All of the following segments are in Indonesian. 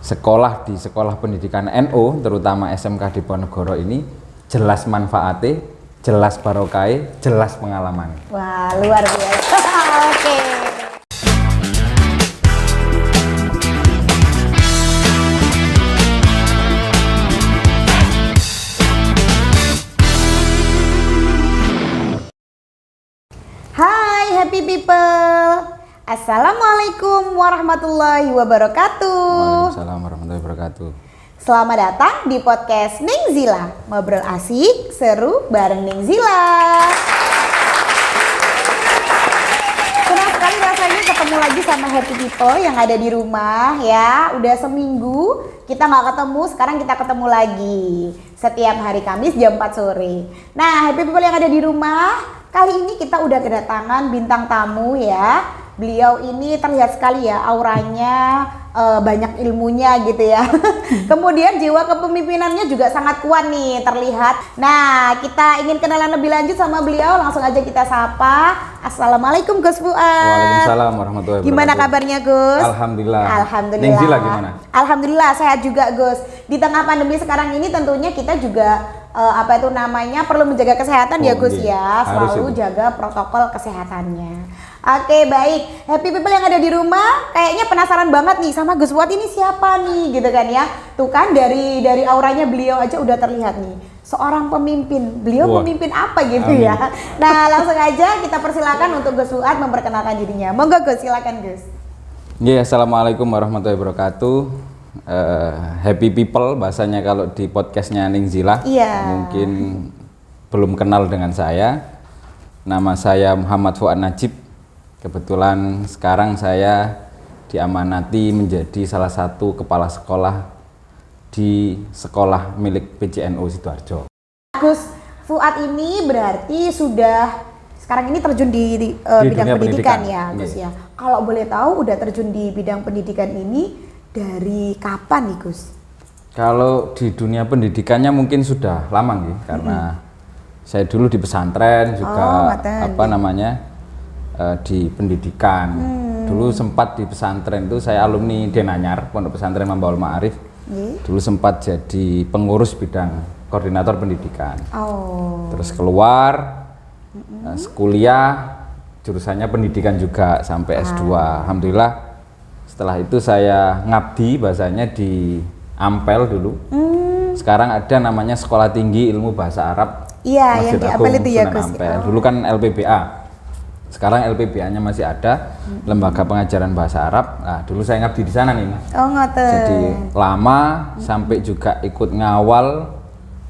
sekolah di sekolah pendidikan NU, terutama SMK Diponegoro ini jelas manfaatnya, jelas barokahnya, jelas pengalaman. Wah, luar biasa. Oke. Hai happy people. Assalamualaikum warahmatullahi wabarakatuh. Waalaikumsalam warahmatullahi wabarakatuh. Selamat datang di podcast Ning Zila. Ngobrol asik, seru bareng Ning Zila. Senang sekali rasanya ketemu lagi sama happy people yang ada di rumah ya. Udah seminggu kita nggak ketemu, sekarang kita ketemu lagi. Setiap hari Kamis jam 4 sore. Nah happy people yang ada di rumah, kali ini kita udah kedatangan bintang tamu ya. Beliau ini terlihat sekali ya auranya, banyak ilmunya gitu ya. Kemudian jiwa kepemimpinannya juga sangat kuat nih terlihat. Nah kita ingin kenalan lebih lanjut sama beliau, langsung aja kita sapa. Assalamualaikum Gus Fuad. Waalaikumsalam warahmatullahi wabarakatuh. Gimana kabarnya Gus? Alhamdulillah. Alhamdulillah. Ning Zila gimana? Alhamdulillah sehat juga Gus. Di tengah pandemi sekarang ini tentunya kita juga perlu menjaga kesehatan ya Gus ya. Selalu jaga protokol kesehatannya. Oke baik, happy people yang ada di rumah kayaknya penasaran banget nih sama Gus Fuad ini siapa nih gitu kan ya. Tuh kan dari auranya beliau aja udah terlihat nih seorang pemimpin. Beliau pemimpin apa gitu Amin. Ya. Nah langsung aja kita persilakan untuk Gus Fuad memperkenalkan dirinya. Monggo Gus, silakan Gus. Ya, assalamualaikum warahmatullahi wabarakatuh. Happy people bahasanya kalau di podcastnya Ning Zila. Mungkin belum kenal dengan saya. Nama saya Muhammad Fuad Najib. Kebetulan sekarang saya diamanati menjadi salah satu kepala sekolah di sekolah milik PJNU Sidoarjo. Gus Fuad ini berarti sudah sekarang ini terjun di bidang pendidikan ya Gus ya. Kalau boleh tahu udah terjun di bidang pendidikan ini dari kapan nih Gus? Kalau di dunia pendidikannya mungkin sudah lama nih karena saya dulu di pesantren juga di pendidikan. Dulu sempat di pesantren itu saya alumni Denanyar, Pondok Pesantren Mambaul Ma'arif. Dulu sempat jadi pengurus bidang koordinator pendidikan. Terus keluar kuliah jurusannya pendidikan juga sampai S2. Alhamdulillah setelah itu saya ngabdi bahasanya di Ampel dulu. Sekarang ada namanya Sekolah Tinggi Ilmu Bahasa Arab. Iya, yang di Ampel itu ya Gus. Dulu kan LPBA. Sekarang LPBA-nya masih ada, Lembaga Pengajaran Bahasa Arab. Nah, dulu saya ngabdi di sana nih. Jadi lama sampai juga ikut ngawal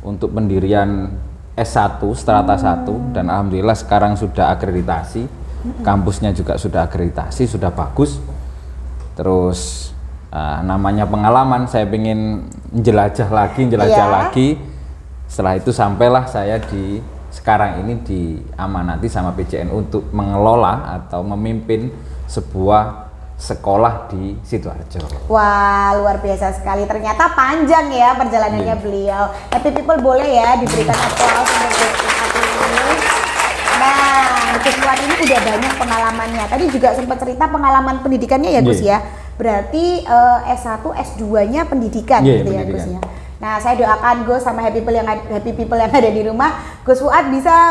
untuk pendirian S1, strata 1 dan alhamdulillah sekarang sudah akreditasi. Kampusnya juga sudah akreditasi, sudah bagus. Terus namanya pengalaman, saya pengen jelajah lagi. Setelah itu sampailah saya sekarang ini diamanati sama PJNU untuk mengelola atau memimpin sebuah sekolah di Sidoarjo. Wah, luar biasa sekali. Ternyata panjang ya perjalanannya beliau. Happy people boleh ya diberikan aplaus untuk Gus ini. Nah, Gus Fuad ini udah banyak pengalamannya. Tadi juga sempat cerita pengalaman pendidikannya ya Gus ya. Berarti S1, S2-nya pendidikan gitu ya Gus ya. Nah, saya doakan Gus sama happy people yang ada di rumah, Gus Fuad bisa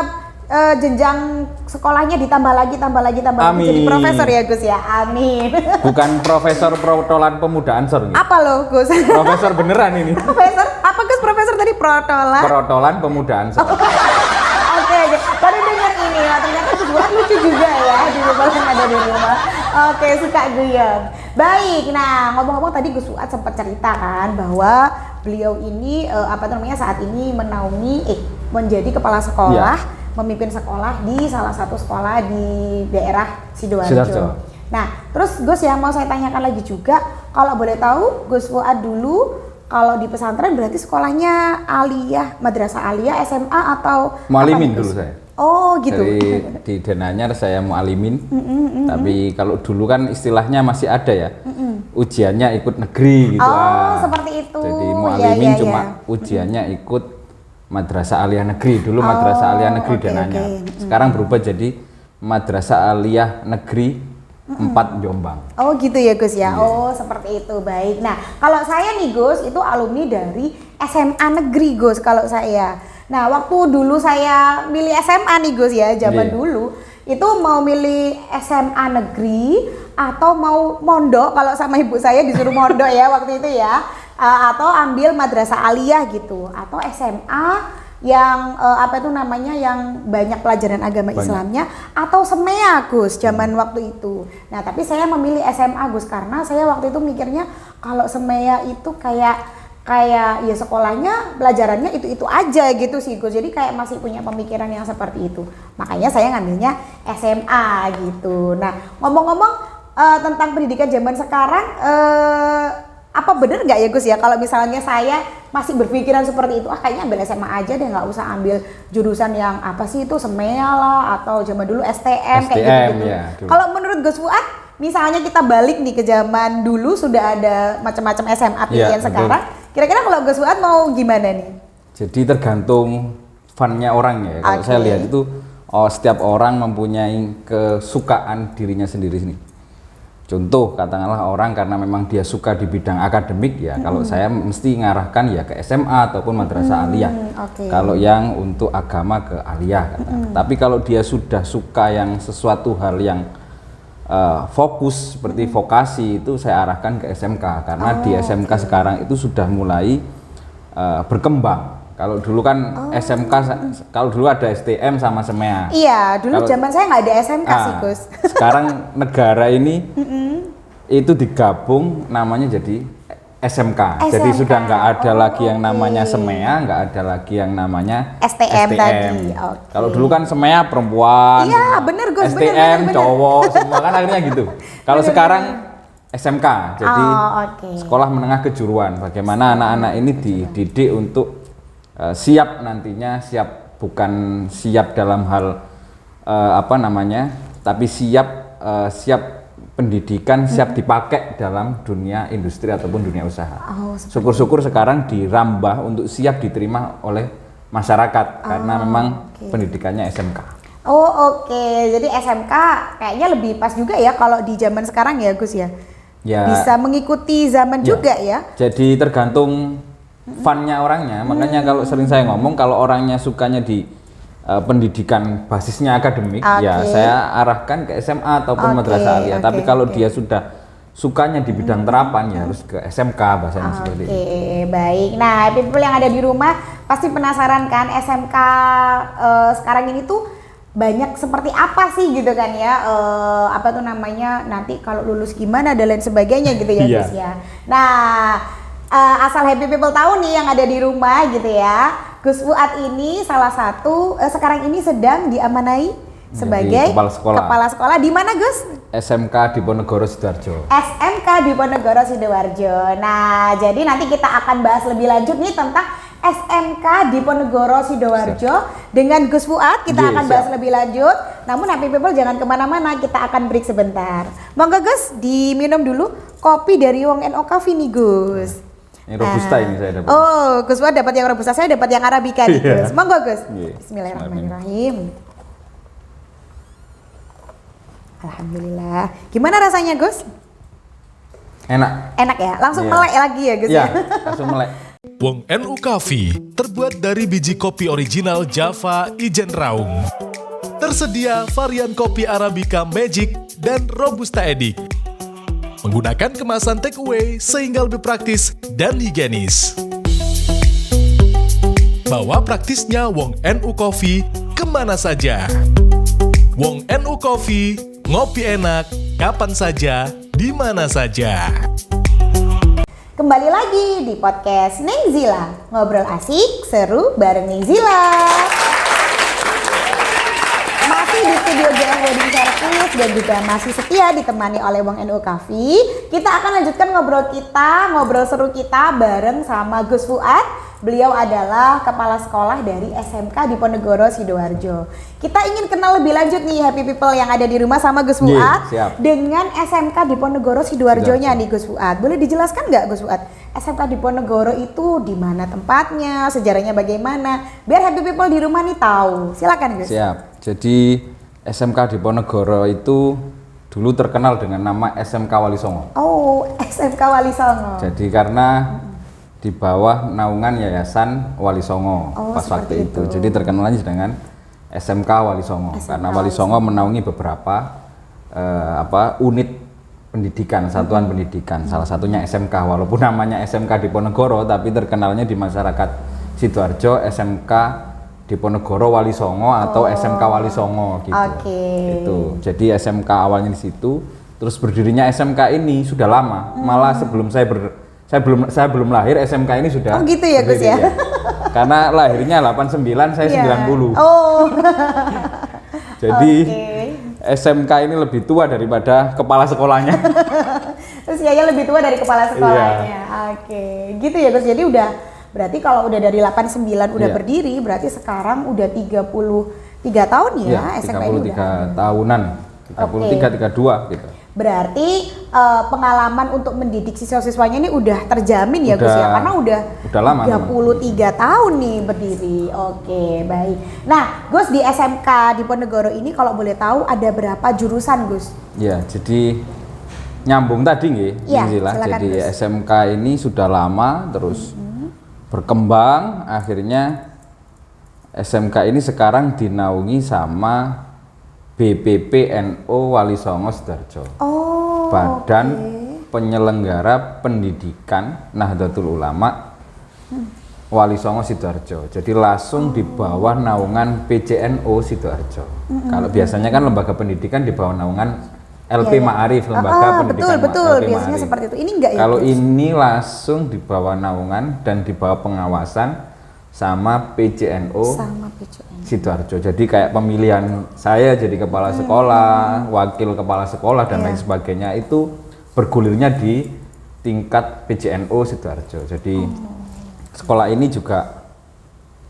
jenjang sekolahnya ditambah lagi jadi profesor ya Gus ya. Amin. Bukan profesor protolan pemuda Ansor gitu. Apa loh Gus? Profesor beneran ini. Profesor? Apa Gus profesor tadi protolan? Protolan pemuda Ansor. Oke, baru dengar ini ya. Ternyata Gus Fuad lucu juga ya di rumah yang ada di rumah. Oke, suka guyon. Baik, nah ngomong-ngomong tadi Gus Fuad sempat cerita kan bahwa beliau ini saat ini menjadi kepala sekolah, memimpin sekolah di salah satu sekolah di daerah Sidoarjo. Nah, terus Gus yang mau saya tanyakan lagi juga, kalau boleh tahu Gus Fuad dulu kalau di pesantren berarti sekolahnya aliyah, madrasah aliyah, SMA atau mualimin dulu saya. Oh gitu. Di Denanyar saya mualimin. Tapi kalau dulu kan istilahnya masih ada ya. Ujiannya ikut negeri gitu. Seperti itu. Jadi mualimin cuma ujiannya ikut madrasah aliyah negeri. Dulu madrasah aliyah negeri Denanyar. Sekarang berubah jadi madrasah aliyah negeri 4 Jombang. Oh gitu ya Gus ya. Oh seperti itu, baik. Nah kalau saya nih Gus itu alumni dari SMA negeri Gus kalau saya. Nah waktu dulu saya milih SMA nih Gus ya, zaman dulu itu mau milih SMA negeri atau mau mondok, kalau sama ibu saya disuruh mondok ya waktu itu ya, atau ambil madrasah aliyah gitu, atau SMA yang apa itu namanya yang banyak pelajaran agama Islamnya, atau SEMEA Gus zaman waktu itu. Nah tapi saya memilih SMA Gus karena saya waktu itu mikirnya kalau SEMEA itu kayak ya sekolahnya pelajarannya itu aja gitu sih Gus, jadi kayak masih punya pemikiran yang seperti itu, makanya saya ngambilnya SMA gitu. Nah ngomong-ngomong tentang pendidikan zaman sekarang, apa bener nggak ya Gus ya kalau misalnya saya masih berpikiran seperti itu, kayaknya ambil SMA aja deh, nggak usah ambil jurusan yang apa sih itu SEMEA lah atau zaman dulu STM kayak gitu. Ya, kalau menurut Gus Fuad, misalnya kita balik nih ke zaman dulu sudah ada macam-macam SMA pilihan sekarang, kira-kira kalau Gus Fuad mau gimana nih? Jadi tergantung funnya orangnya ya. Kalau saya lihat itu setiap orang mempunyai kesukaan dirinya sendiri nih. Contoh katakanlah orang karena memang dia suka di bidang akademik ya, kalau saya mesti ngarahkan ya ke SMA ataupun madrasah aliyah. Kalau yang untuk agama ke aliyah katakanlah. Tapi kalau dia sudah suka yang sesuatu hal yang fokus seperti vokasi, itu saya arahkan ke SMK karena di SMK sekarang itu sudah mulai berkembang. Kalau dulu kan SMK, kalau dulu ada STM sama SEMEA. Iya, dulu zaman saya nggak ada SMK sih Gus. Sekarang negara ini itu digabung namanya jadi SMK. Jadi sudah nggak ada lagi yang namanya SEMEA, nggak ada lagi yang namanya STM tadi. Kalau dulu kan SEMEA perempuan, iya bener Gus, STM cowok, semua kan akhirnya gitu. Kalau sekarang SMK, jadi sekolah menengah kejuruan. Bagaimana anak-anak ini dididik untuk siap nantinya, bukan siap dalam hal tapi siap pendidikan, siap dipakai dalam dunia industri ataupun dunia usaha. Syukur-syukur sekarang dirambah untuk siap diterima oleh masyarakat karena memang pendidikannya SMK. Jadi SMK kayaknya lebih pas juga ya kalau di zaman sekarang ya Gus ya. Bisa mengikuti zaman juga ya. Jadi tergantung funnya orangnya, makanya kalau sering saya ngomong kalau orangnya sukanya di pendidikan basisnya akademik, ya saya arahkan ke SMA ataupun madrasah aliyah. Tapi kalau dia sudah sukanya di bidang terapan ya harus ke SMK bahasanya seperti itu. Baik. Nah, people yang ada di rumah pasti penasaran kan SMK sekarang ini tuh banyak seperti apa sih gitu kan ya, apa tuh namanya nanti kalau lulus gimana dan lain sebagainya gitu ya Gus ya. Nah asal happy people tahu nih yang ada di rumah gitu ya, Gus Fuad ini salah satu sekarang ini sedang diamanai sebagai kepala sekolah di mana Gus? SMK Diponegoro Sidoarjo. SMK Diponegoro Sidoarjo. Nah jadi nanti kita akan bahas lebih lanjut nih tentang SMK Diponegoro Sidoarjo dengan Gus Fuad. Kita akan bahas lebih lanjut. Namun happy people jangan kemana-mana, kita akan break sebentar. Monggo Gus diminum dulu kopi dari Wong NO Coffee nih Gus. Ini robusta ini saya dapat. Gus Fuad dapat yang robusta, saya dapat yang arabica nih Gus. Monggo Gus. Bismillahirrahmanirrahim. Alhamdulillah. Gimana rasanya Gus? Enak ya? Langsung melek lagi ya Gus? Iya, langsung melek. Wong NU Coffee terbuat dari biji kopi original Java Ijen Raung. Tersedia varian kopi Arabica Magic dan Robusta Edik. Menggunakan kemasan take away sehingga lebih praktis dan higienis. Bawa praktisnya Wong NU Coffee kemana saja. Wong NU Coffee, ngopi enak, kapan saja, di mana saja. Kembali lagi di podcast Neng Zila, ngobrol asik, seru bareng Neng Zila. Masih di studio JM Wedding Service dan juga masih setia ditemani oleh Wong NU Coffee. Kita akan lanjutkan ngobrol seru kita bareng sama Gus Fuad. Beliau adalah kepala sekolah dari SMK Diponegoro Sidoarjo. Kita ingin kenal lebih lanjut nih happy people yang ada di rumah sama Gus Fuad dengan SMK Diponegoro Sidoarjonya nih Gus Fuad. Boleh dijelaskan nggak Gus Fuad? SMK Diponegoro itu di mana tempatnya, sejarahnya bagaimana? Biar happy people di rumah nih tahu. Silakan Gus. Siap. Jadi SMK Diponegoro itu dulu terkenal dengan nama SMK Wali Songo. Oh, SMK Wali Songo. Jadi karena di bawah naungan Yayasan Wali Songo pas waktu itu. Jadi terkenal aja dengan SMK Wali Songo karena Wali Songo menaungi beberapa unit pendidikan, satuan pendidikan. Salah satunya SMK, walaupun namanya SMK Diponegoro tapi terkenalnya di masyarakat Sidoarjo SMK Diponegoro Wali Songo atau SMK Wali Songo gitu. Itu. Jadi SMK awalnya di situ, terus berdirinya SMK ini sudah lama. Malah sebelum saya belum lahir SMK ini sudah. Oh gitu ya Gus ya. Ya. Karena lahirnya 89, saya 90. Oh. Jadi SMK ini lebih tua daripada kepala sekolahnya. Usianya lebih tua dari kepala sekolahnya. Oke. Gitu ya Gus. Jadi berarti kalau udah dari 89 udah berdiri, berarti sekarang udah 33 tahun ya SMK ini. 33 tahunan. 33 32 gitu. Berarti pengalaman untuk mendidik siswa-siswanya ini udah terjamin ya Gus ya, karena udah lama 33 tahun nih berdiri. Oke, baik. Nah, Gus di SMK Diponegoro ini kalau boleh tahu ada berapa jurusan Gus? Ya, jadi nyambung tadi nggih, jadi Gus. SMK ini sudah lama terus berkembang, akhirnya SMK ini sekarang dinaungi sama BPPNU Wali Songo Sidoarjo. Badan Penyelenggara Pendidikan Nahdlatul Ulama Wali Songo Sidoarjo. Jadi langsung di bawah naungan PJNU Sidoarjo. Kalau biasanya kan lembaga pendidikan di bawah naungan LP Ma'arif, lembaga pendidikan betul, LP biasanya Ma'arif. seperti itu. Ini enggak ya? Kalau ini langsung di bawah naungan dan di bawah pengawasan sama PJNU Sidoarjo. Jadi kayak pemilihan saya jadi kepala sekolah, wakil kepala sekolah dan lain sebagainya itu bergulirnya di tingkat PJNU Sidoarjo. Jadi sekolah ini juga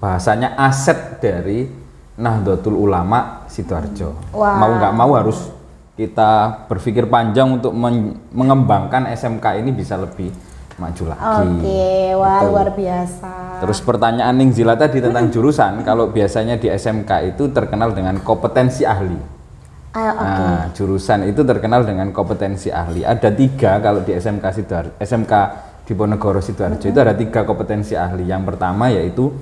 bahasanya aset dari Nahdlatul Ulama Sidoarjo. Mau nggak mau harus kita berpikir panjang untuk mengembangkan SMK ini bisa lebih maju lagi. Luar biasa. Terus pertanyaan Ning Zila tadi tentang jurusan, kalau biasanya di SMK itu terkenal dengan kompetensi ahli. Nah, jurusan itu terkenal dengan kompetensi ahli. Ada 3 kalau di SMK Diponegoro Sidoarjo itu ada 3 kompetensi ahli. Yang pertama yaitu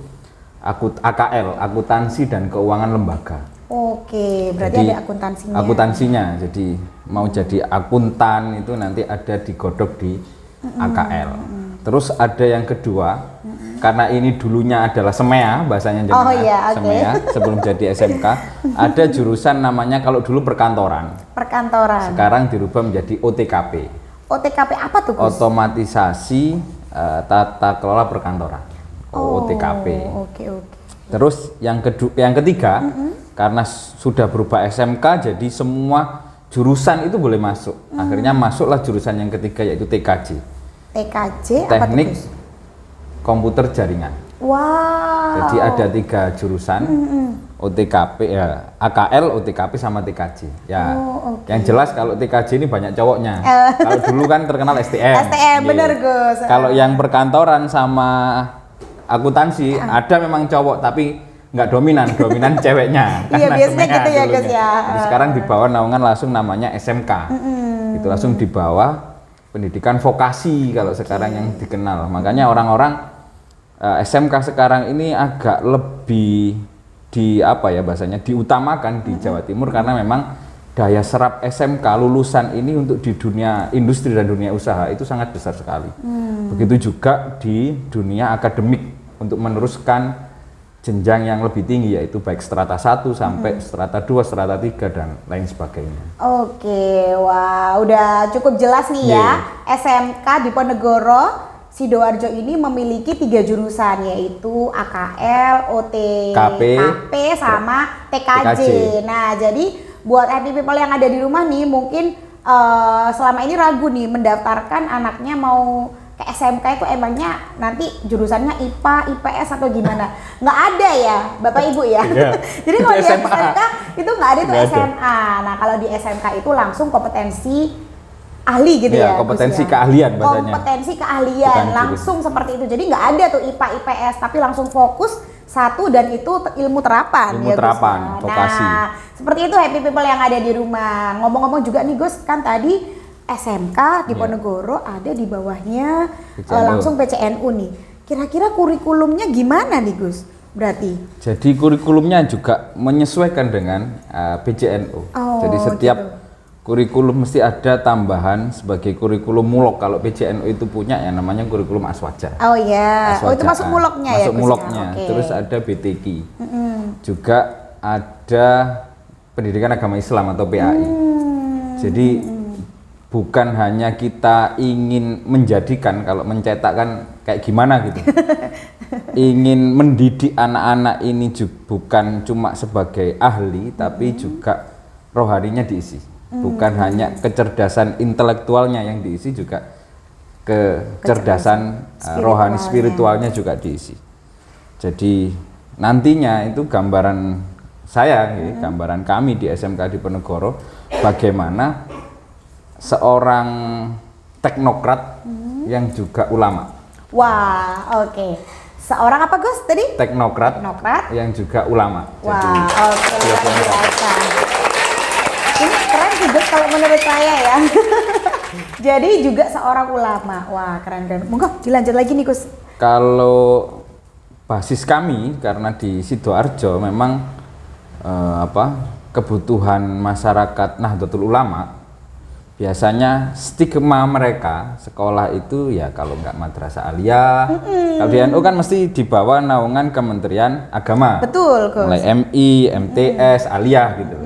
AKL, akuntansi dan keuangan lembaga. Berarti jadi, ada akuntansinya. Akuntansinya, jadi mau jadi akuntan itu nanti ada digodok di AKL. Terus ada yang kedua, karena ini dulunya adalah SEMEA, bahasanya SEMEA sebelum jadi SMK, ada jurusan namanya kalau dulu perkantoran. Sekarang dirubah menjadi OTKP. OTKP apa tuh Gus? Otomatisasi Tata Kelola Perkantoran. OTKP. Terus yang ketiga, karena sudah berubah SMK, jadi semua jurusan itu boleh masuk. Akhirnya masuklah jurusan yang ketiga yaitu TKJ. Teknik Komputer Jaringan. Jadi ada 3 jurusan, OTKP AKL, OTKP sama TKJ. Yang jelas kalau TKJ ini banyak cowoknya. Kalau dulu kan terkenal STM. Bener Gus. Kalau yang perkantoran sama akuntansi ada memang cowok tapi nggak dominan ceweknya. Iya biasanya gitu ya Gus ya. Jadi sekarang di bawah naungan langsung namanya SMK. Itu langsung di bawah pendidikan vokasi kalau sekarang yang dikenal. Makanya orang-orang SMK sekarang ini agak lebih bahasanya diutamakan di Jawa Timur karena memang daya serap SMK lulusan ini untuk di dunia industri dan dunia usaha itu sangat besar sekali. Begitu juga di dunia akademik untuk meneruskan jenjang yang lebih tinggi yaitu baik strata 1 sampai strata 2, strata 3 dan lain sebagainya. Udah cukup jelas nih ya. SMK Diponegoro Sidoarjo ini memiliki 3 jurusan yaitu AKL, OTKP sama TKJ. Nah, jadi buat happy people yang ada di rumah nih mungkin selama ini ragu nih mendaftarkan anaknya mau ke SMK itu emangnya nanti jurusannya IPA, IPS atau gimana? Nggak ada ya Bapak Ibu ya. Jadi kalau di SMK itu nggak ada tuh SMA. Nah kalau di SMK itu langsung kompetensi ahli gitu ya. Kompetensi keahlian bahasanya. Kompetensi keahlian langsung seperti itu. Jadi nggak ada tuh IPA, IPS tapi langsung fokus satu dan itu ilmu terapan. Ilmu ya, terapan, Gus. vokasi. Nah, seperti itu happy people yang ada di rumah. Ngomong-ngomong juga nih Gus, kan tadi SMK di Ponegoro ada di bawahnya langsung PCNU nih. Kira-kira kurikulumnya gimana nih Gus? Berarti? Jadi kurikulumnya juga menyesuaikan dengan PCNU. Jadi setiap kurikulum mesti ada tambahan sebagai kurikulum mulok. Kalau PCNU itu punya yang namanya kurikulum Aswaja. Oh iya. Aswaja. Oh itu masuk muloknya ya? Masuk muloknya. Okay. Terus ada BTQ. Juga ada pendidikan agama Islam atau PAI. Jadi bukan hanya kita ingin menjadikan, kalau mencetakkan kayak gimana gitu. Ingin mendidik anak-anak ini bukan cuma sebagai ahli, tapi juga rohaninya diisi. Bukan hanya kecerdasan intelektualnya yang diisi, juga kecerdasan rohani spiritualnya juga diisi. Jadi nantinya itu gambaran saya, gambaran kami di SMK di Ponegoro, bagaimana seorang teknokrat yang juga ulama. Wah, oke. Seorang apa Gus tadi? Teknokrat yang juga ulama. Wah, oke, luar biasa. Ini keren sih Gus kalau menurut saya ya. Jadi juga seorang ulama. Wah, keren. Monggo dilanjut lagi nih Gus. Kalau basis kami karena di Sidoarjo memang kebutuhan masyarakat Nahdlatul Ulama, biasanya stigma mereka sekolah itu ya kalau nggak madrasah aliyah, kalau di NU kan mesti dibawa naungan Kementerian Agama. Betul, Gus. Mulai MI, MTS, aliyah gitu.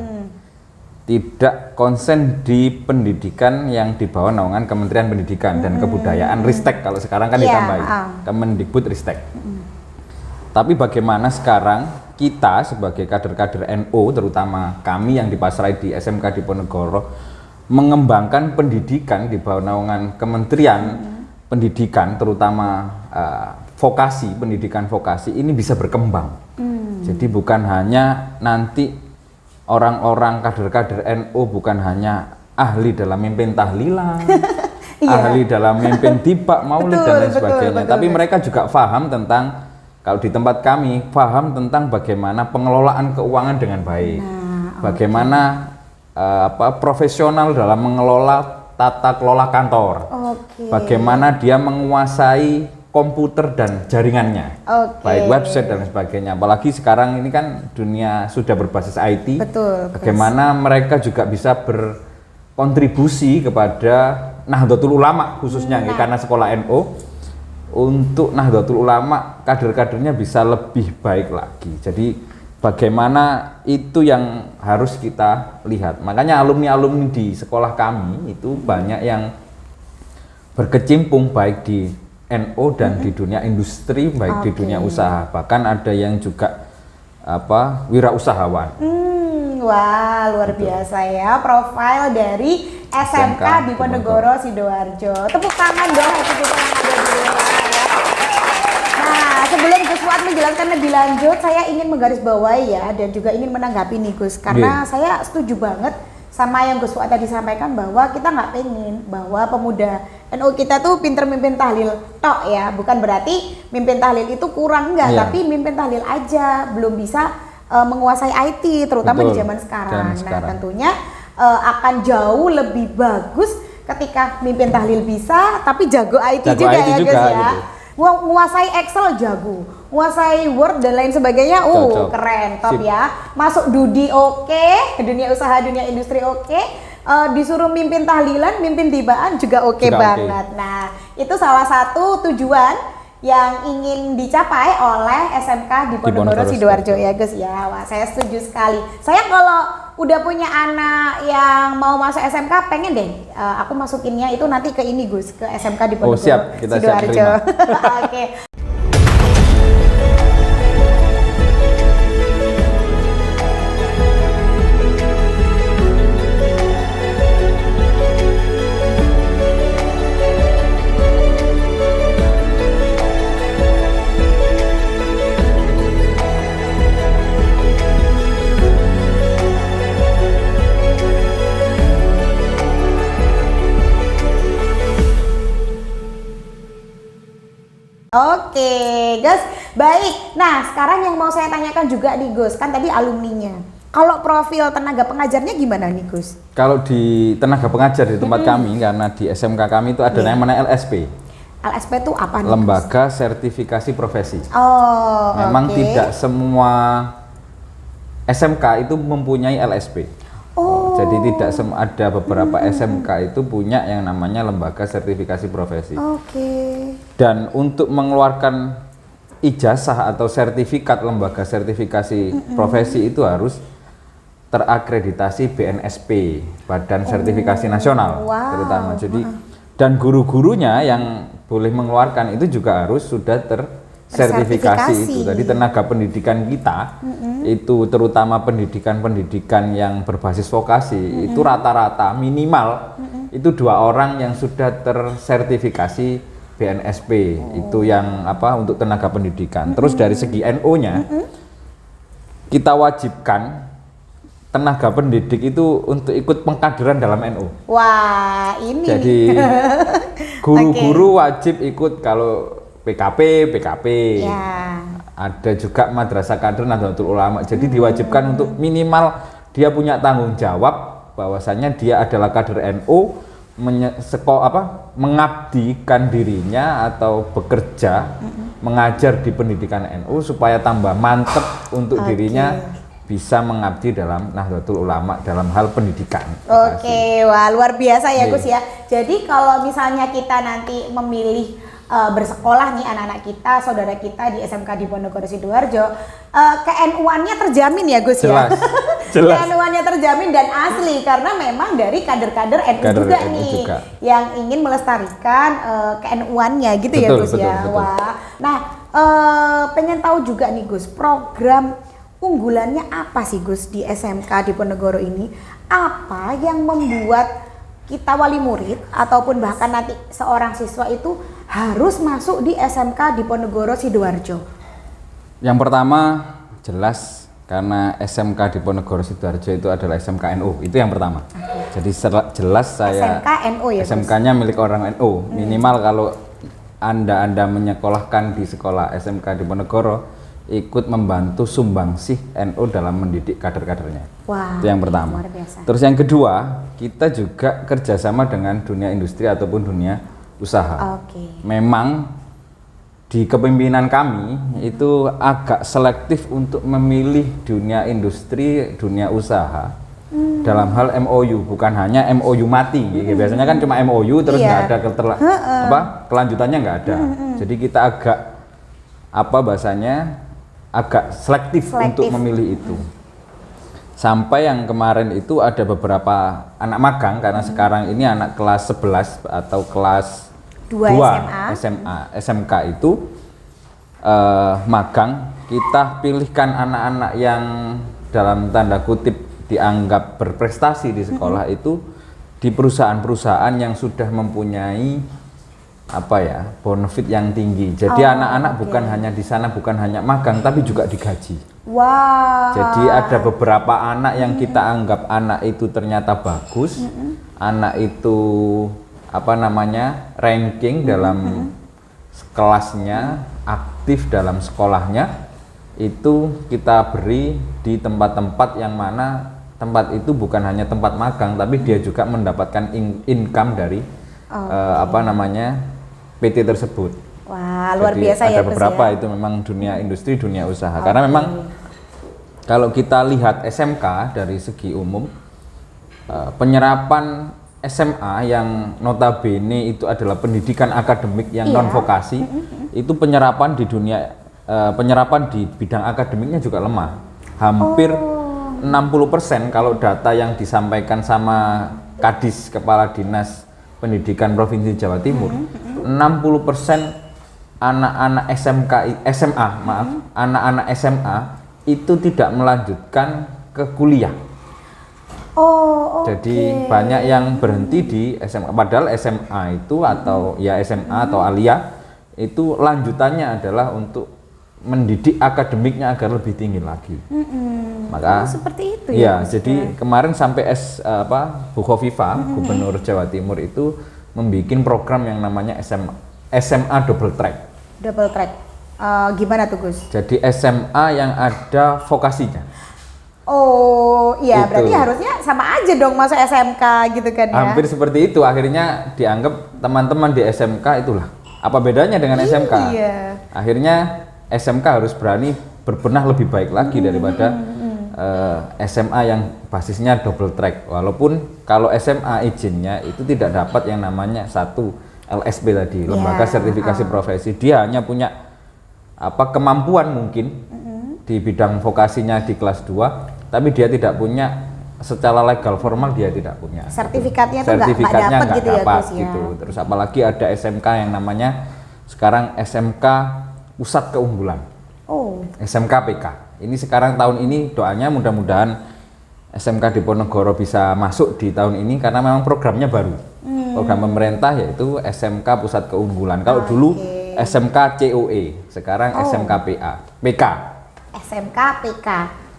Tidak konsen di pendidikan yang dibawa naungan Kementerian Pendidikan dan Kebudayaan, Ristek kalau sekarang kan ditambahin Kemendikbud Ristek. Tapi bagaimana sekarang kita sebagai kader-kader NU, terutama kami yang dipasrai di SMK di Ponegoro, mengembangkan pendidikan di bawah naungan Kementerian Pendidikan, terutama vokasi, pendidikan vokasi ini bisa berkembang. Jadi bukan hanya nanti orang-orang kader-kader NU bukan hanya ahli dalam mimpin tahlilan, ahli dalam mimpin tibak, maulid dan lain sebagainya, tapi mereka juga paham tentang, kalau di tempat kami, paham tentang bagaimana pengelolaan keuangan dengan baik, bagaimana profesional dalam mengelola tata kelola kantor, bagaimana dia menguasai komputer dan jaringannya, baik website dan sebagainya. Apalagi sekarang ini kan dunia sudah berbasis IT. Betul. Bagaimana mereka juga bisa berkontribusi kepada Nahdlatul Ulama khususnya karena sekolah NU, untuk Nahdlatul Ulama kader-kadernya bisa lebih baik lagi. Jadi bagaimana itu yang harus kita lihat. Makanya alumni-alumni di sekolah kami itu banyak yang berkecimpung baik di NU dan di dunia industri, baik di dunia usaha, bahkan ada yang juga wirausahawan. Wah, luar biasa ya profil dari SMK di Ponegoro Sidoarjo. Tepuk tangan dong untuk yang ada di rumah ya. Nah, sebelum Gus Fuad menjelaskan lebih lanjut, saya ingin menggarisbawahi ya dan juga ingin menanggapi nih Gus, karena saya setuju banget sama yang Gus Fuad tadi sampaikan bahwa kita nggak pengen bahwa pemuda NU kita tuh pinter mimpin tahlil tok ya, bukan berarti mimpin tahlil itu kurang enggak, tapi mimpin tahlil aja belum bisa menguasai IT terutama di zaman sekarang. Nah tentunya akan jauh lebih bagus ketika mimpin tahlil bisa tapi jago IT juga ya Gus ya. Gitu. Menguasai Excel jago, menguasai Word dan lain sebagainya, keren, top ya. Masuk Dudi oke, dunia usaha, dunia industri oke. Disuruh mimpin tahlilan, mimpin tibaan juga oke banget. Nah, itu salah satu tujuan yang ingin dicapai oleh SMK di Ponegoro Sidoarjo ya Gus ya. Wah, saya setuju sekali. Saya kalau udah punya anak yang mau masuk SMK, pengen deh aku masukinnya itu nanti ke ini Gus, ke SMK di Ponegoro siap, kita Sidoarjo. Siap terima. Oke. Oke, Gus. Baik, nah sekarang yang mau saya tanyakan juga nih Gus, kan tadi alumninya. Kalau profil tenaga pengajarnya gimana nih Gus? Kalau di tenaga pengajar di tempat kami, karena di SMK kami itu ada yang namanya LSP. LSP itu apa nih? Lembaga Sertifikasi Profesi. Oh, Memang oke. tidak semua SMK itu mempunyai LSP. Oh. Jadi tidak ada beberapa SMK itu punya yang namanya lembaga sertifikasi profesi. Oke. Dan untuk mengeluarkan ijazah atau sertifikat lembaga sertifikasi profesi itu harus terakreditasi BNSP, Badan Sertifikasi Nasional, wow. terutama. Jadi dan guru-gurunya yang boleh mengeluarkan itu juga harus sudah tersertifikasi itu. Tadi tenaga pendidikan kita itu terutama pendidikan yang berbasis vokasi itu rata-rata minimal itu 2 orang yang sudah tersertifikasi BNSP. Itu yang untuk tenaga pendidikan. Terus dari segi NO-nya kita wajibkan tenaga pendidik itu untuk ikut pengkaderan dalam NU. Wah, ini. Jadi guru-guru wajib ikut kalau PKP. Ya. Ada juga madrasah kader Nahdlatul Ulama. Jadi diwajibkan untuk minimal dia punya tanggung jawab bahwasanya dia adalah kader NU, mengabdikan dirinya atau bekerja mengajar di pendidikan NU supaya tambah mantep untuk dirinya bisa mengabdi dalam Nahdlatul Ulama dalam hal pendidikan. Oke, wah luar biasa ya Gus ya. Jadi kalau misalnya kita nanti memilih bersekolah nih anak-anak kita, saudara kita di SMK Diponegoro Sidoarjo, ke-NU-annya terjamin ya Gus ya? Jelas. Ke-NU-annya terjamin dan asli karena memang dari kader-kader NU juga nih yang ingin melestarikan ke-NU-annya gitu ya Gus ya. Betul. Wah. Nah, pengen tahu juga nih Gus, program unggulannya apa sih Gus di SMK Diponegoro ini? Apa yang membuat kita wali murid ataupun bahkan nanti seorang siswa itu harus masuk di SMK Diponegoro Sidoarjo? Yang pertama jelas karena SMK Diponegoro Sidoarjo itu adalah SMK NU, itu yang pertama. Jadi jelas saya SMK NU ya, SMK-nya milik orang NU. Minimal kalau Anda menyekolahkan di sekolah SMK Diponegoro, ikut membantu sumbangsih NU dalam mendidik kader-kadernya. Wah, itu yang pertama. Luar biasa. Terus yang kedua, kita juga kerjasama dengan dunia industri ataupun dunia usaha. Memang di kepemimpinan kami itu agak selektif untuk memilih dunia industri, dunia usaha dalam hal MOU, bukan hanya MOU mati. Biasanya kan cuma MOU terus nggak ada kelanjutannya nggak ada. Jadi kita agak selektif untuk memilih itu. Sampai yang kemarin itu ada beberapa anak magang karena sekarang ini anak kelas 11 atau kelas 2 SMK itu magang, kita pilihkan anak-anak yang dalam tanda kutip dianggap berprestasi di sekolah itu di perusahaan-perusahaan yang sudah mempunyai benefit yang tinggi. Jadi anak-anak bukan hanya di sana, bukan hanya magang tapi juga digaji. Wow. Jadi ada beberapa anak yang kita anggap anak itu ternyata bagus, anak itu ranking dalam kelasnya, aktif dalam sekolahnya, itu kita beri di tempat-tempat yang mana tempat itu bukan hanya tempat magang tapi dia juga mendapatkan income dari PT tersebut. Wah, luar Jadi biasa ya. Ada beberapa itu memang dunia industri, dunia usaha. Karena memang kalau kita lihat SMK dari segi umum, penyerapan SMA yang notabene itu adalah pendidikan akademik yang non vokasi, itu penyerapan di dunia penyerapan di bidang akademiknya juga lemah. Hampir 60% kalau data yang disampaikan sama Kadis, Kepala Dinas Pendidikan Provinsi Jawa Timur, 60% anak-anak anak-anak SMA itu tidak melanjutkan ke kuliah. Jadi banyak yang berhenti di SMA, padahal SMA itu atau SMA atau alia itu lanjutannya adalah untuk mendidik akademiknya agar lebih tinggi lagi. Maka seperti itu ya. Jadi kemarin sampai Bu Khofifa, Gubernur Jawa Timur itu membuat program yang namanya SMA Double Track. Gimana tuh Gus? Jadi SMA yang ada vokasinya. Oh iya, Itu. berarti harusnya sama aja dong masuk SMK gitu kan ya? Hampir seperti itu, akhirnya dianggap teman-teman di SMK itulah. Apa bedanya dengan SMK? Iya. Akhirnya SMK harus berani berbenah lebih baik lagi daripada SMA yang basisnya double track. Walaupun kalau SMA izinnya itu tidak dapat yang namanya satu LSP tadi, lembaga sertifikasi profesi. Dia hanya punya kemampuan mungkin di bidang vokasinya di kelas 2, tapi dia tidak punya secara legal formal, dia tidak punya sertifikatnya itu sertifikatnya nggak nggak gitu ya dapat Gus ya? gitu. Terus apalagi ada SMK yang namanya sekarang SMK Pusat Keunggulan, SMK PK. Ini sekarang tahun ini doanya mudah-mudahan SMK Diponegoro bisa masuk di tahun ini karena memang programnya baru, program pemerintah yaitu SMK Pusat Keunggulan. Kalau dulu SMK COE, sekarang SMK PK. SMK PK,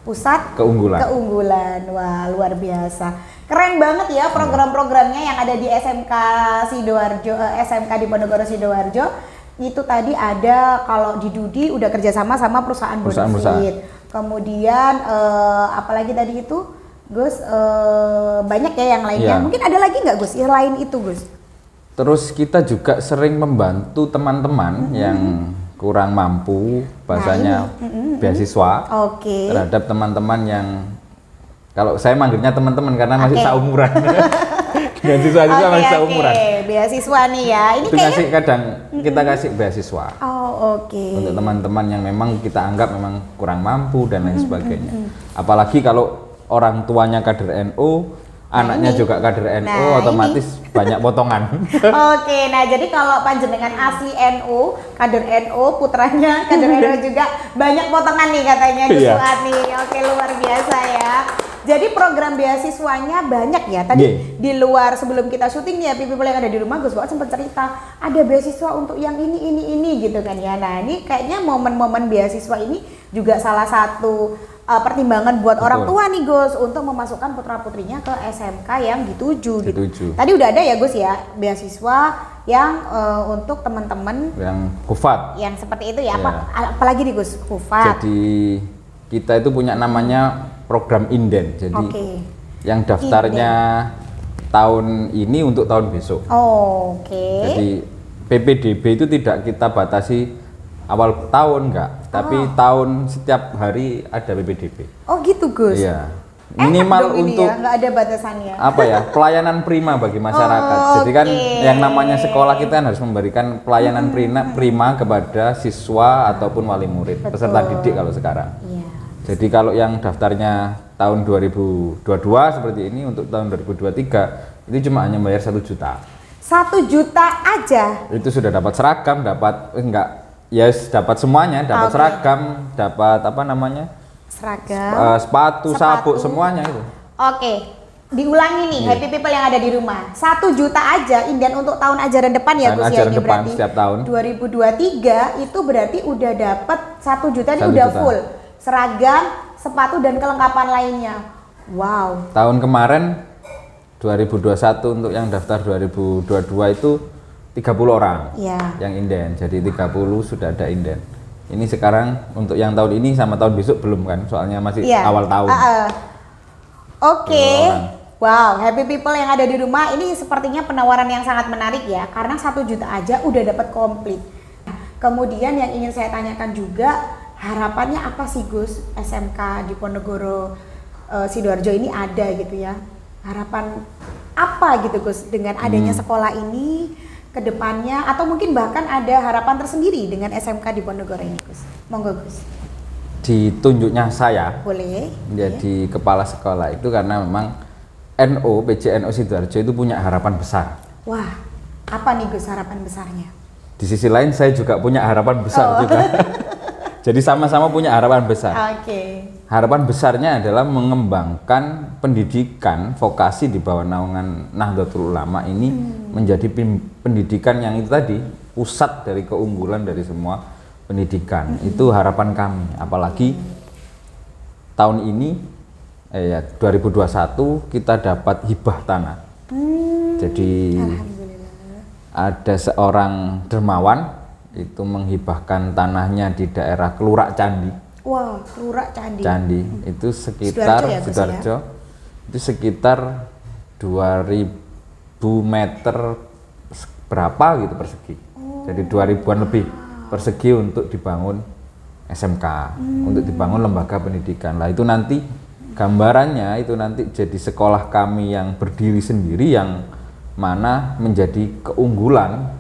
Pusat Keunggulan. Wah, luar biasa. Keren banget ya program-programnya yang ada di SMK Sidoarjo, SMK Diponegoro Sidoarjo. Itu tadi ada kalau di Dudi udah kerjasama sama perusahaan bonafit. Kemudian apalagi tadi itu Gus, banyak ya yang lainnya. Mungkin ada lagi nggak Gus selain itu Gus? Terus kita juga sering membantu teman-teman yang kurang mampu, bahasanya beasiswa terhadap teman-teman yang, kalau saya manggilnya teman-teman karena masih seumuran. Dengan siswa-siswa masih seumuran. Beasiswa nih ya. Ini itu kasih kadang kita kasih beasiswa. Untuk teman-teman yang memang kita anggap memang kurang mampu dan lain sebagainya. Apalagi kalau orang tuanya kader NU, anaknya juga kader NU, otomatis banyak potongan. Nah jadi kalau panjenengan asli NU, kader NU, putranya kader NU juga banyak potongan nih katanya Gus Fuad nih. Luar biasa ya. Jadi program beasiswanya banyak ya. Tadi di luar sebelum kita syuting ya, people yang ada di rumah, Gus Fuad sempat cerita ada beasiswa untuk yang ini gitu kan ya. Nah ini kayaknya momen-momen beasiswa ini juga salah satu pertimbangan buat orang tua nih Gus untuk memasukkan putra-putrinya ke SMK yang dituju gitu. Tadi udah ada ya Gus ya beasiswa yang untuk teman-teman yang Kufat. Yang seperti itu ya. Apalagi nih Gus, Kufat. Jadi kita itu punya namanya program inden. Jadi yang daftarnya tahun ini untuk tahun besok. Jadi PPDB itu tidak kita batasi awal tahun enggak, tapi tahun setiap hari ada PPDB. Gitu Gus. Iya. Minimal untuk nggak ada batasannya. Pelayanan prima bagi masyarakat. Jadi kan yang namanya sekolah kita kan harus memberikan pelayanan prima kepada siswa ataupun wali murid, peserta didik kalau sekarang. Jadi kalau yang daftarnya tahun 2022 seperti ini, untuk tahun 2023 itu cuma hanya bayar 1 juta. 1 juta aja? Itu sudah dapat seragam, dapat dapat semuanya, dapat seragam, dapat seragam, sepatu, sabuk, semuanya itu. Diulangi nih happy people yang ada di rumah. 1 juta aja inden untuk tahun ajaran depan ya Gus ya, ini berarti setiap tahun 2023 itu berarti udah dapat 1 juta ini udah full. Seragam, sepatu dan kelengkapan lainnya. Wow. Tahun kemarin 2021 untuk yang daftar 2022 itu 30 orang yang inden. Jadi 30 sudah ada inden. Ini sekarang untuk yang tahun ini sama tahun besok belum kan? Soalnya masih awal tahun. Wow, happy people yang ada di rumah, ini sepertinya penawaran yang sangat menarik ya, karena 1 juta aja udah dapat komplit. Kemudian yang ingin saya tanyakan juga, harapannya apa sih Gus, SMK Diponegoro Sidoarjo ini ada gitu ya, harapan apa gitu Gus dengan adanya sekolah ini ke depannya, atau mungkin bahkan ada harapan tersendiri dengan SMK Diponegoro ini Gus? Monggo Gus. Ditunjuknya saya boleh menjadi kepala sekolah itu karena memang PJNU Sidoarjo itu punya harapan besar. Wah, apa nih Gus harapan besarnya? Di sisi lain saya juga punya harapan besar juga. Jadi sama-sama punya harapan besar. Harapan besarnya adalah mengembangkan pendidikan vokasi di bawah naungan Nahdlatul Ulama ini menjadi pendidikan yang itu tadi, pusat dari keunggulan dari semua pendidikan. Itu harapan kami. Apalagi tahun ini 2021 kita dapat hibah tanah. Jadi ada seorang dermawan itu menghibahkan tanahnya di daerah Kelurak Candi. Wah, Kelurak Candi. Candi itu sekitar Sidoarjo, itu sekitar 2000 meter berapa gitu persegi. Jadi 2000-an lebih persegi untuk dibangun SMK, untuk dibangun lembaga pendidikan. Lah itu nanti gambarannya itu nanti jadi sekolah kami yang berdiri sendiri, yang mana menjadi keunggulan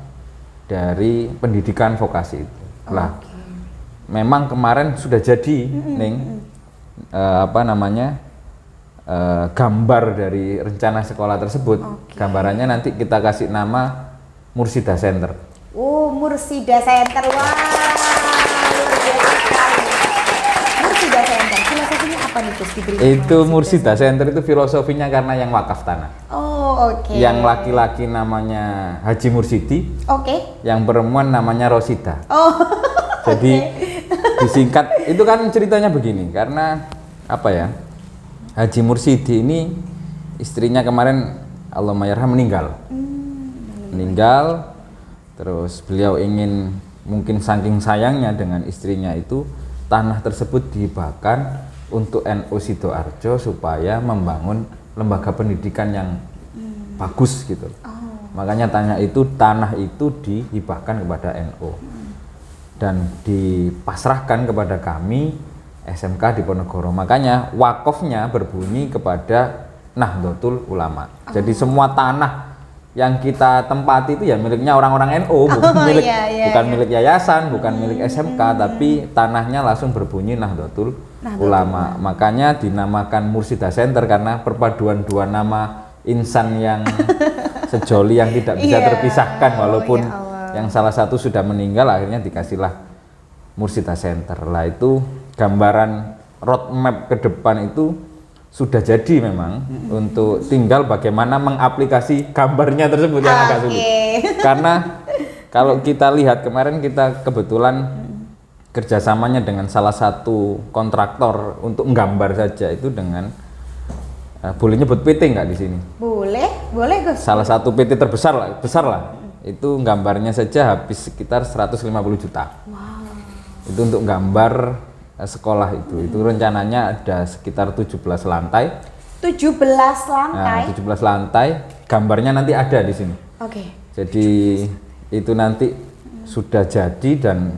dari pendidikan vokasi itu. Lah, memang kemarin sudah jadi, gambar dari rencana sekolah tersebut. Gambarannya nanti kita kasih nama Mursida Center. Oh, Mursida Center, wah, luar biasa sekali. Mursida Center, filosofinya apa nih Gus? Itu Mursida Center itu filosofinya karena yang wakaf tanah. Oh, oke. Yang laki-laki namanya Haji Mursidi. Oke. Yang perempuan namanya Rosida. Oh. Jadi disingkat itu kan ceritanya begini, karena apa ya? Haji Mursidi ini istrinya kemarin Allahummayarham meninggal. Meninggal, terus beliau ingin, mungkin saking sayangnya dengan istrinya itu, tanah tersebut dihibahkan untuk NU Sidoarjo supaya membangun lembaga pendidikan yang bagus gitu. Makanya tanah itu dihibahkan kepada NU dan dipasrahkan kepada kami SMK Diponegoro. Makanya wakofnya berbunyi kepada Nahdlatul Ulama. Jadi semua tanah yang kita tempati itu ya miliknya orang-orang NU, bukan milik yayasan, bukan milik SMK, tapi tanahnya langsung berbunyi Nahdlatul Ulama. Makanya dinamakan Mursida Center karena perpaduan dua nama insan yang sejoli yang tidak bisa terpisahkan, walaupun yang salah satu sudah meninggal, akhirnya dikasihlah Mursida Center. Lah itu gambaran roadmap ke depan itu sudah jadi memang, untuk tinggal bagaimana mengaplikasi gambarnya tersebut yang agak sulit. Karena kalau kita lihat kemarin kita kebetulan kerjasamanya dengan salah satu kontraktor untuk menggambar saja itu dengan boleh nyebut PT nggak di sini? Boleh Gus. Salah satu PT besar lah. Itu gambarnya saja habis sekitar 150 juta. Wow. Itu untuk gambar sekolah itu rencananya ada sekitar 17 lantai. 17 lantai? Nah, 17 lantai, gambarnya nanti ada di sini. Oke. Jadi itu nanti sudah jadi, dan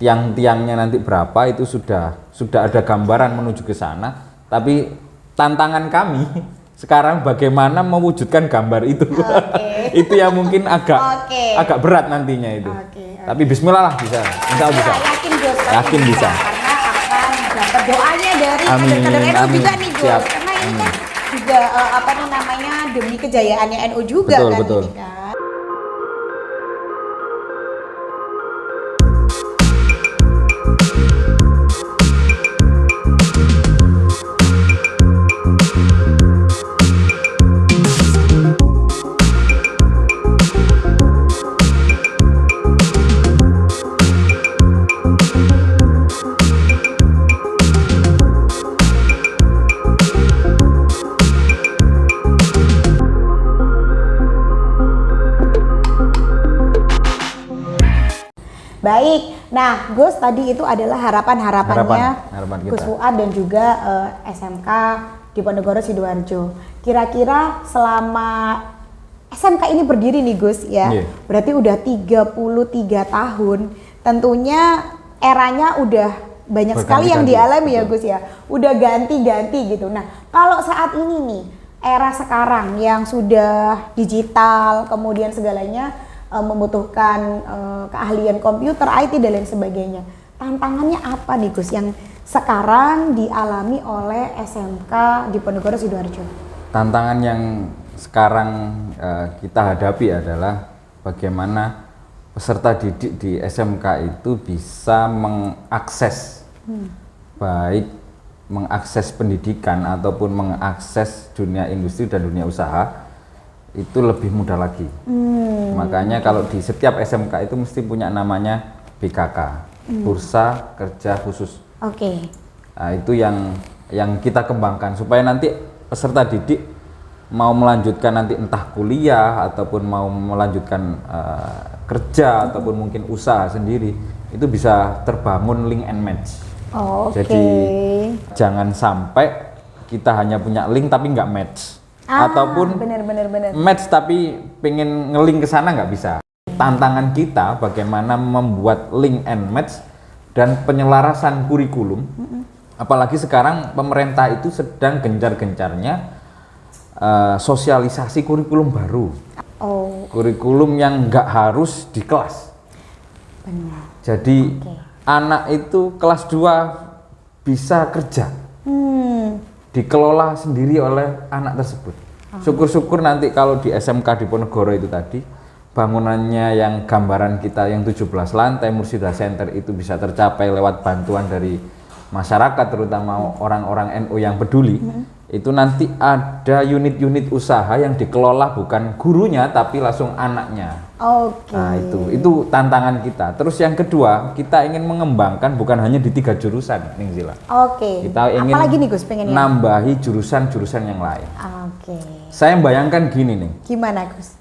tiang-tiangnya nanti berapa itu sudah ada gambaran menuju ke sana. Tapi tantangan kami sekarang bagaimana mewujudkan gambar itu. Itu yang mungkin agak berat nantinya itu. Tapi bismillah lah, bisa. Insya Allah bisa. Yakin bisa. Dapat doanya dari kader-kader NU juga nih Gus, karena ini kan juga demi kejayaannya NU juga, betul. Ini kan. Baik, nah Gus, tadi itu adalah harapan-harapannya Gus Fuad dan juga SMK Diponegoro Sidoarjo. Kira-kira selama SMK ini berdiri nih Gus ya, berarti udah 33 tahun, tentunya eranya udah banyak sekali yang dialami ya Gus ya, udah ganti-ganti gitu. Nah kalau saat ini nih, era sekarang yang sudah digital, kemudian segalanya membutuhkan keahlian komputer, IT dan lain sebagainya. Tantangannya apa nih Gus yang sekarang dialami oleh SMK Diponegoro Sidoarjo? Tantangan yang sekarang kita hadapi adalah bagaimana peserta didik di SMK itu bisa mengakses baik mengakses pendidikan ataupun mengakses dunia industri dan dunia usaha itu lebih mudah lagi. Makanya kalau di setiap SMK itu mesti punya namanya BKK, Bursa Kerja Khusus. Nah, itu yang kita kembangkan supaya nanti peserta didik mau melanjutkan nanti entah kuliah ataupun mau melanjutkan kerja ataupun mungkin usaha sendiri, itu bisa terbangun link and match. Jadi jangan sampai kita hanya punya link tapi nggak match, ataupun bener. match tapi pengen ngelink ke sana nggak bisa. Tantangan kita bagaimana membuat link and match dan penyelarasan kurikulum. Apalagi sekarang pemerintah itu sedang gencar-gencarnya sosialisasi kurikulum baru. Kurikulum yang nggak harus di kelas. Benar. Jadi anak itu kelas 2 bisa kerja, dikelola sendiri oleh anak tersebut. Syukur-syukur nanti kalau di SMK Diponegoro itu tadi, bangunannya yang gambaran kita yang 17 lantai Mursida Center itu bisa tercapai lewat bantuan dari masyarakat, terutama orang-orang NU yang peduli. Itu nanti ada unit-unit usaha yang dikelola bukan gurunya tapi langsung anaknya. Nah itu tantangan kita. Terus yang kedua, kita ingin mengembangkan bukan hanya di 3 jurusan, Ning Zila. Kita ingin apalagi nih Gus pengennya? Nambahi jurusan-jurusan yang lain. Saya bayangkan gini nih. Gimana Gus?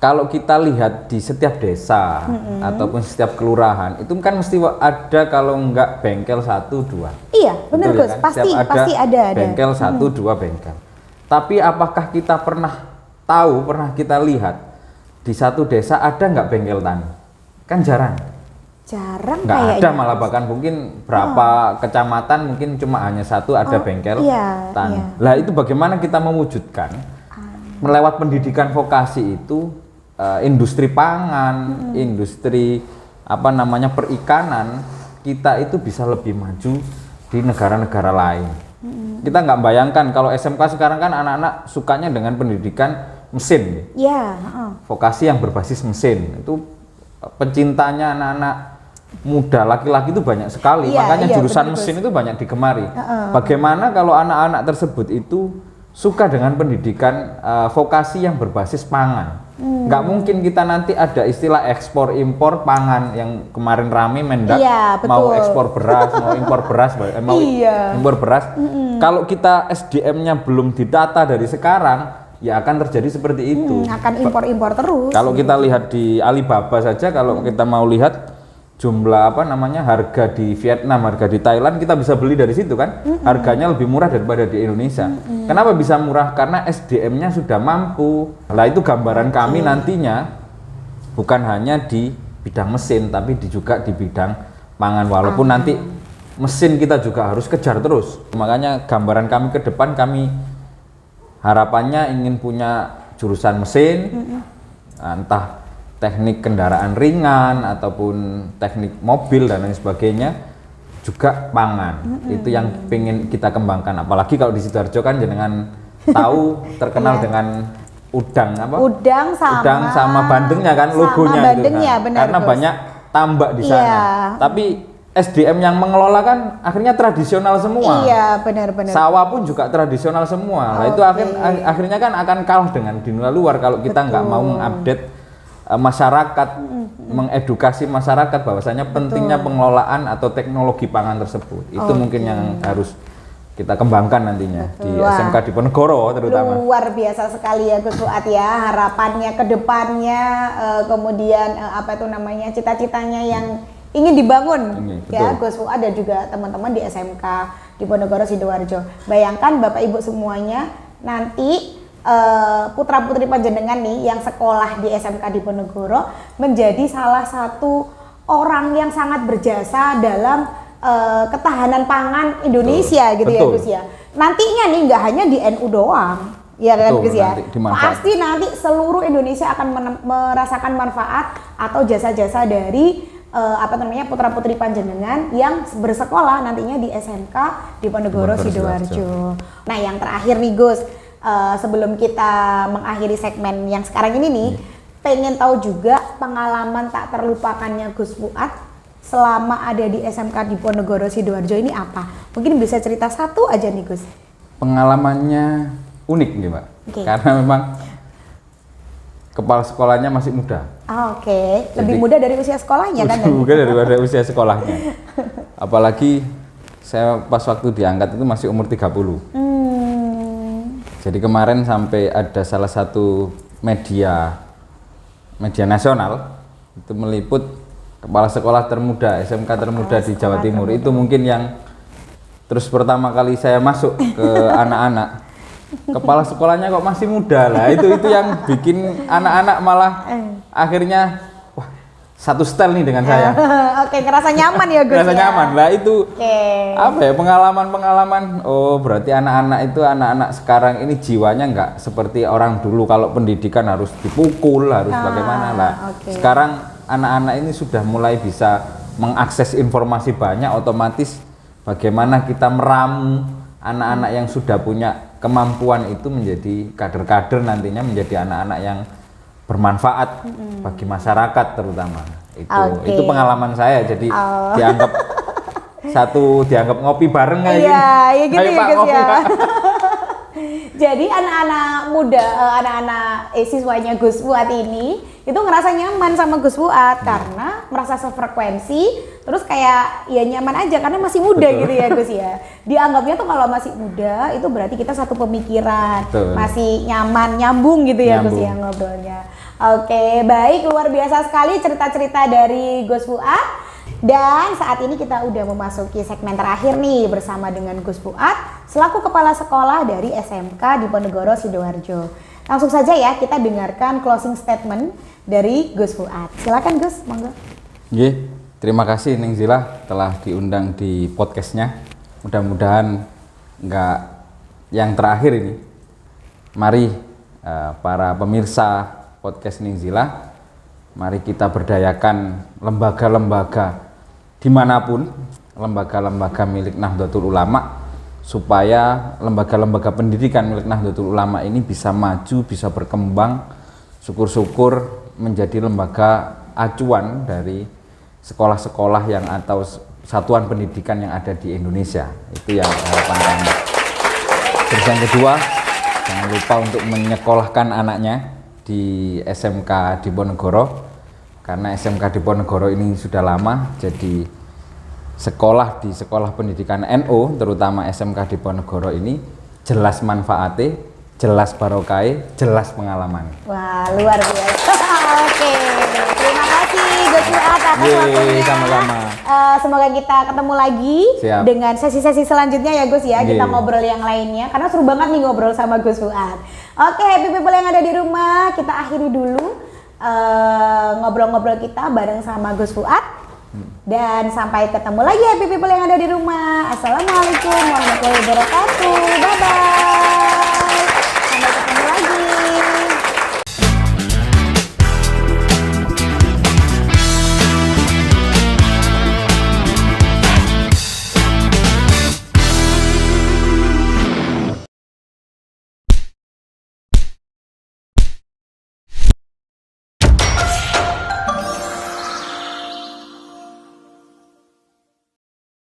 Kalau kita lihat di setiap desa ataupun setiap kelurahan itu kan mesti ada, kalau enggak bengkel 1-2. Iya, benar Gus. Kan? Pasti ada. Bengkel 1-2 bengkel. Tapi apakah kita pernah kita lihat di satu desa ada nggak bengkel tani? Kan jarang. Jarang nggak kayaknya. ada, malah bahkan mungkin berapa kecamatan mungkin cuma hanya 1 ada bengkel tani. Lah itu bagaimana kita mewujudkan? Melewat pendidikan vokasi itu industri pangan, industri perikanan kita itu bisa lebih maju di negara-negara lain. Kita nggak bayangkan kalau SMK sekarang kan anak-anak sukanya dengan pendidikan mesin, vokasi yang berbasis mesin. Itu pencintanya anak-anak muda laki-laki itu banyak sekali, makanya jurusan mesin itu banyak digemari. Bagaimana kalau anak-anak tersebut itu suka dengan pendidikan vokasi yang berbasis pangan? Nggak mungkin kita nanti ada istilah ekspor impor pangan yang kemarin rame Mendak, mau ekspor beras, mau impor beras, mau impor beras. Kalau kita SDM-nya belum ditata dari sekarang, ya akan terjadi seperti itu. Akan impor-impor terus. Kalau kita lihat di Alibaba saja, kalau kita mau lihat jumlah harga di Vietnam, harga di Thailand, kita bisa beli dari situ kan. Harganya lebih murah daripada di Indonesia. Kenapa bisa murah? Karena SDM-nya sudah mampu. Lah itu gambaran kami nantinya bukan hanya di bidang mesin tapi juga di bidang pangan, walaupun nanti mesin kita juga harus kejar terus. Makanya gambaran kami ke depan, kami harapannya ingin punya jurusan mesin, entah teknik kendaraan ringan ataupun teknik mobil dan lain sebagainya, juga pangan. Itu yang pengen kita kembangkan. Apalagi kalau di Sidoarjo kan jenengan tahu terkenal dengan udang udang sama bandengnya kan, logonya itu kan. Karena banyak tambak di sana. Tapi SDM yang mengelola kan akhirnya tradisional semua. Benar. Sawah pun juga tradisional semua. Nah itu akhirnya kan akan kalah dengan di luar kalau kita nggak mau mengupdate masyarakat, mengedukasi masyarakat bahwasanya pentingnya pengelolaan atau teknologi pangan tersebut. Itu mungkin yang harus kita kembangkan nantinya di SMK Diponegoro terutama. Luar biasa sekali ya Gus Fuad ya, harapannya ke depannya, kemudian cita-citanya yang ingin dibangun ya Gus Fuad dan juga teman-teman di SMK Diponegoro Sidoarjo. Bayangkan Bapak Ibu semuanya nanti putra-putri panjenengan nih yang sekolah di SMK Diponegoro menjadi salah satu orang yang sangat berjasa dalam ketahanan pangan Indonesia. Gitu ya Gus ya. Nantinya nih nggak hanya di NU doang, ya kan Gus ya. Pasti nanti seluruh Indonesia akan merasakan manfaat atau jasa-jasa dari putra-putri panjenengan yang bersekolah nantinya di SMK Diponegoro Sidoarjo. Nah yang terakhir nih Gus, sebelum kita mengakhiri segmen yang sekarang ini nih, pengen tahu juga pengalaman tak terlupakannya Gus Fuad selama ada di SMK Diponegoro Sidoarjo ini apa? Mungkin bisa cerita satu aja nih Gus. Pengalamannya unik nih Mbak, karena memang kepala sekolahnya masih muda. Lebih muda dari usia sekolahnya kan? Lebih muda daripada usia sekolahnya. Apalagi saya pas waktu diangkat itu masih umur 30. Jadi kemarin sampai ada salah satu media nasional Itu meliput kepala sekolah termuda, SMK termuda di Jawa Timur. Itu mungkin yang terus pertama kali saya masuk ke anak-anak, kepala sekolahnya kok masih muda lah. Itu yang bikin anak-anak malah akhirnya wah, satu style nih dengan saya. Oke, ngerasa nyaman ya Gus. Ngerasa nyaman lah itu. Oke. Apa ya, pengalaman. Oh, berarti anak-anak itu anak-anak sekarang ini jiwanya nggak seperti orang dulu kalau pendidikan harus dipukul, harus bagaimana lah. Sekarang anak-anak ini sudah mulai bisa mengakses informasi banyak, otomatis bagaimana kita meramu anak-anak yang sudah punya kemampuan itu menjadi kader-kader, nantinya menjadi anak-anak yang bermanfaat bagi masyarakat terutama. Itu pengalaman saya, jadi dianggap ngopi bareng kayak gini. Iya gitu Ayo, ya Pak, Gus ngopi, ya. Pak. Jadi anak-anak muda, anak-anak siswanya Gus Fuad ini itu ngerasa nyaman sama Gus Fuad karena merasa sefrekuensi, terus kayak ya nyaman aja karena masih muda. Betul. Gitu ya Gus ya. Dianggapnya tuh kalau masih muda itu berarti kita satu pemikiran. Betul. Masih nyaman, nyambung gitu ya Gus ya ngobrolnya. Oke, baik, luar biasa sekali cerita-cerita dari Gus Fuad. Dan saat ini kita udah memasuki segmen terakhir nih bersama dengan Gus Fuad selaku kepala sekolah dari SMK Diponegoro Sidoarjo. Langsung saja ya kita dengarkan closing statement dari Gus Fuad. Silakan Gus, monggo. Nggih, terima kasih Ning Zila telah diundang di podcastnya. Mudah-mudahan nggak yang terakhir ini. Mari para pemirsa podcast Ning Zila, mari kita berdayakan lembaga-lembaga dimanapun, lembaga-lembaga milik Nahdlatul Ulama, supaya lembaga-lembaga pendidikan milik Nahdlatul Ulama ini bisa maju, bisa berkembang, syukur-syukur menjadi lembaga acuan dari sekolah-sekolah yang atau satuan pendidikan yang ada di Indonesia. Itu yang harapan kami. Terus yang kedua, jangan lupa untuk menyekolahkan anaknya di SMK Diponegoro, karena SMK Diponegoro ini sudah lama jadi sekolah di sekolah pendidikan NU, terutama SMK Diponegoro ini jelas manfaatnya, jelas barokai, jelas pengalaman. Wah, luar biasa. Oke, terima kasih Gus Fuad atas waktunya. Sama-sama. Semoga kita ketemu lagi. Siap. Dengan sesi-sesi selanjutnya ya Gus ya. Kita ngobrol yang lainnya karena seru banget nih ngobrol sama Gus Fuad. Oke, happy people yang ada di rumah, kita akhiri dulu ngobrol-ngobrol kita bareng sama Gus Fuad. Dan sampai ketemu lagi happy people yang ada di rumah. Assalamualaikum warahmatullahi wabarakatuh.